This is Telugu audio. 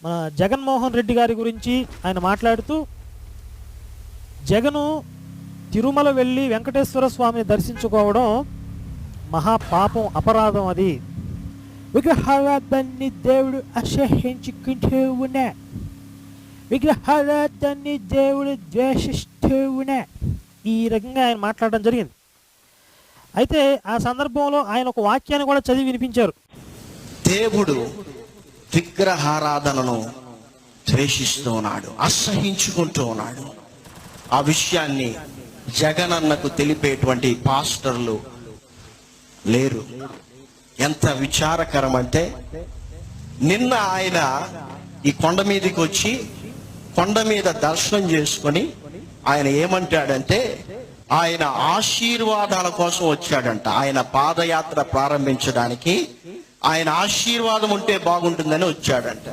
మన జగన్మోహన్ రెడ్డి గారి గురించి ఆయన మాట్లాడుతూ, జగను తిరుమల వెళ్ళి వెంకటేశ్వర స్వామిని దర్శించుకోవడం మహాపాపం, అపరాధం. అది విగ్రహారాధాన్ని దేవుడు అసహ్యించుకుంటూ ఉన్నా, విగ్రహారాధాన్ని దేవుడు ద్వేషిస్తూ ఉన్నా, ఈ రకంగా ఆయన మాట్లాడడం జరిగింది. అయితే ఆ సందర్భంలో ఆయన ఒక వాక్యాన్ని కూడా చదివి వినిపించారు. దేవుడు విగ్రహారాధనను ద్వేషిస్తూ ఉన్నాడు, అసహించుకుంటూ ఉన్నాడు. ఆ విషయాన్ని జగనన్నకు తెలిపేటువంటి పాస్టర్లు లేరు. ఎంత విచారకరం అంటే, నిన్న ఆయన ఈ కొండ మీదకి వచ్చి కొండ మీద దర్శనం చేసుకొని ఆయన ఏమంటాడంటే, ఆయన ఆశీర్వాదాల కోసం వచ్చాడంట. ఆయన పాదయాత్ర ప్రారంభించడానికి ఆయన ఆశీర్వాదం ఉంటే బాగుంటుందని వచ్చాడంట.